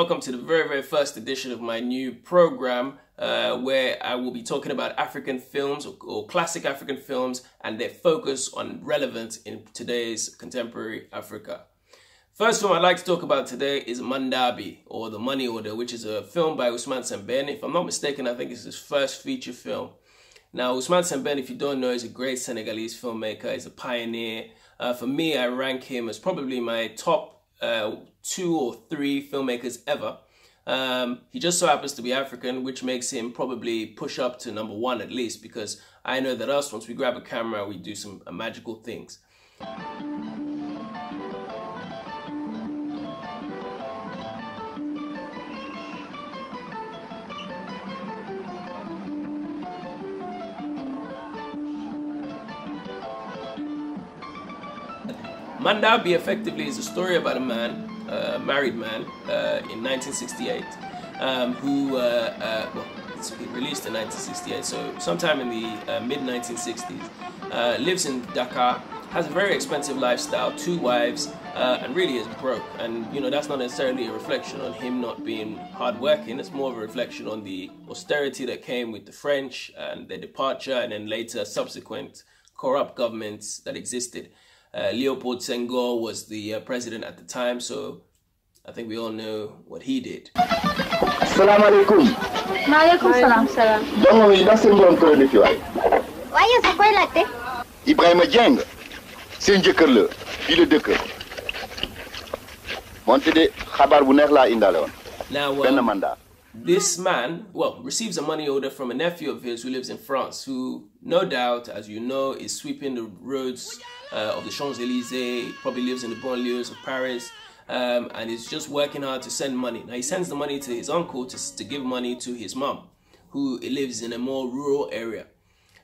welcome to the very first edition of my new program where I will be talking about African films or classic African films and their focus on relevance in today's contemporary Africa. First film I'd like to talk about today is Mandabi, or The Money Order, which is a film by Ousmane SEMBENE. If I'm not mistaken, I think it's his first feature film. Now, Ousmane SEMBENE, if you don't know, is a great Senegalese filmmaker. He's a pioneer. For me, I rank him as probably my top 2 or 3 filmmakers ever. He just so happens to be African, which makes him probably push up to number 1 at least, because I know that us, once we grab a camera, we do some magical things. Mandabi effectively is a story about a man, married man, in 1968, who it's released in 1968, so sometime in the mid-1960s, lives in Dakar, has a very expensive lifestyle, 2 wives, and really is broke. And you know, that's not necessarily a reflection on him not being hardworking. It's more of a reflection on the austerity that came with the French and their departure, and then later subsequent corrupt governments that existed. Leopold Senghor was the president at the time, so I think we all know what he did. Assalamu alaikum. Maalaikum salam salam. Dongo yi ndax seen borom kër fi waay. Waaye sa koy laajte. Ibrahima Dieng seen jëkkër la fii la dëkk. Monte de xabaar bu neex laa indaale woon. Now, benn mandat. This man, receives a money order from a nephew of his who lives in France, who, no doubt, as you know, is sweeping the roads of the Champs-Élysées, probably lives in the banlieues of Paris, and is just working hard to send money. Now, he sends the money to his uncle to give money to his mom, who lives in a more rural area.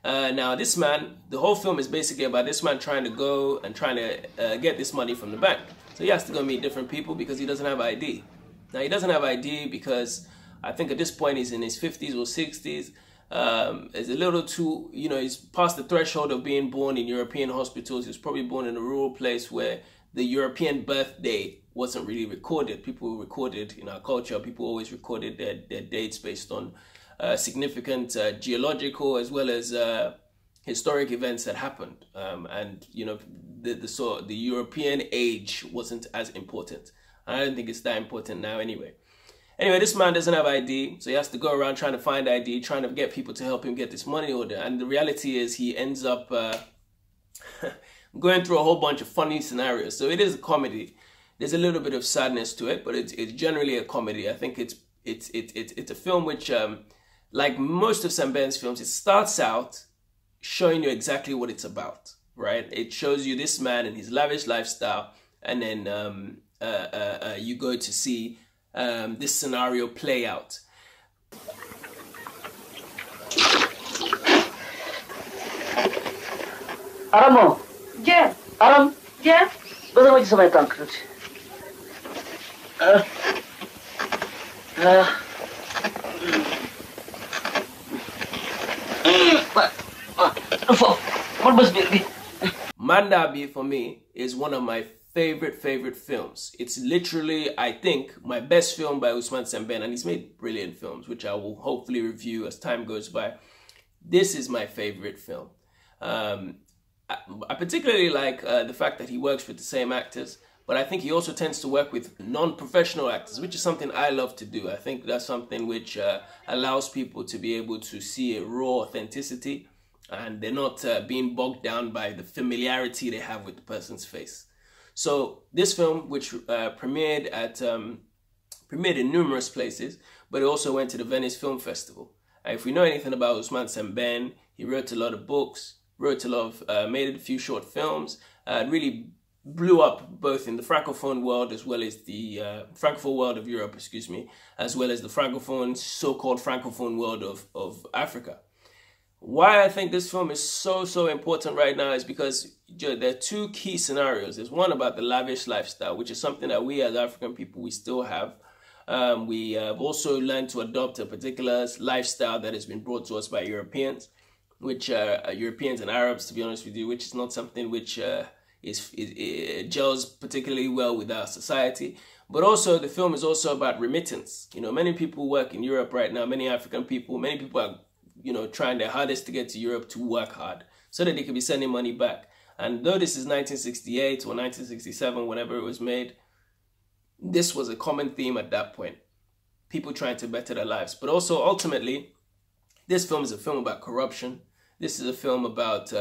Now, this man, the whole film is basically about this man trying to go and trying to get this money from the bank. So he has to go meet different people because he doesn't have ID. Now, he doesn't have ID because I think at this point he's in his 50s or 60s. It's a little too, you know, he's past the threshold of being born in European hospitals. He was probably born in a rural place where the European birthday wasn't really recorded. People recorded, in our culture, people always recorded their dates based on significant geological as well as historic events that happened. And, you know, the European age wasn't as important. I don't think it's that important now anyway. Anyway, this man doesn't have ID, so he has to go around trying to find ID, trying to get people to help him get this money order. And the reality is he ends up going through a whole bunch of funny scenarios. So it is a comedy. There's a little bit of sadness to it, but it's generally a comedy. I think it's a film which, like most of Sembene's films, it starts out showing you exactly what it's about, right? It shows you this man and his lavish lifestyle, and then you go to see this scenario play out. Aramo. Je. Aram. Je. Basta mo sa may tank. Mandabi, for me, is one of my favorite films. It's literally, I think, my best film by Ousmane SEMBENE, and he's made brilliant films, which I will hopefully review as time goes by. This is my favorite film. I particularly like the fact that he works with the same actors, but I think he also tends to work with non-professional actors, which is something I love to do. I think that's something which allows people to be able to see a raw authenticity, and they're not being bogged down by the familiarity they have with the person's face. So this film, which premiered in numerous places, but it also went to the Venice Film Festival. If we know anything about Ousmane SEMBENE, he wrote a lot of books, made a few short films, really blew up both in the Francophone world as well as the Francophone world of Europe, as well as the Francophone, so-called Francophone world of Africa. Why I think this film is so important right now is because there are 2 key scenarios. There's one about the lavish lifestyle, which is something that we as African people, we still have. We have also learned to adopt a particular lifestyle that has been brought to us by Europeans, which Europeans and Arabs, to be honest with you, which is not something which it gels particularly well with our society. But also the film is also about remittance. You know, many people work in Europe right now, many African people, many people are, you know, trying their hardest to get to Europe to work hard so that they can be sending money back. And though this is 1968 or 1967, whenever it was made, this was a common theme at that point. People trying to better their lives. But also, ultimately, this film is a film about corruption. This is a film about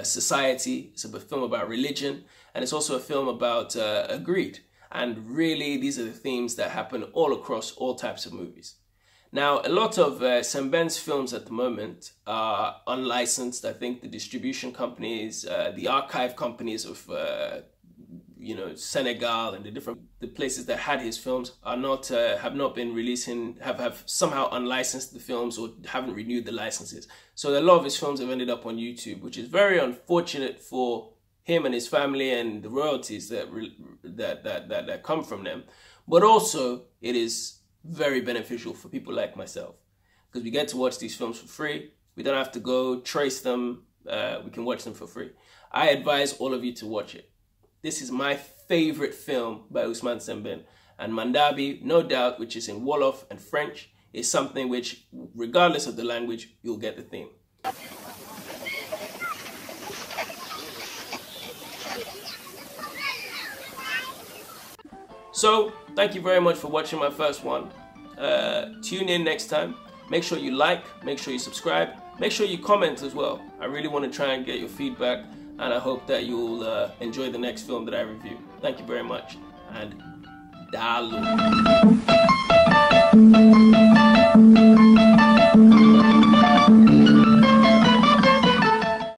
society. It's a film about religion. And it's also a film about greed. And really, these are the themes that happen all across all types of movies. Now, a lot of Sembene's films at the moment are unlicensed. I think the distribution companies, the archive companies of, you know, Senegal and the places that had his films are not, have not been releasing, have somehow unlicensed the films or haven't renewed the licenses. So a lot of his films have ended up on YouTube, which is very unfortunate for him and his family and the royalties that come from them. But also, it is very beneficial for people like myself because we get to watch these films for free. We don't have to go trace them. We can watch them for free. I advise all of you to watch it. This is my favorite film by Ousmane SEMBENE. And Mandabi, no doubt, which is in Wolof and French, is something which, regardless of the language, you'll get the theme. So, thank you very much for watching my first one. Tune in next time. Make sure you like, make sure you subscribe, make sure you comment as well. I really want to try and get your feedback, and I hope that you'll enjoy the next film that I review. Thank you very much, and dalu.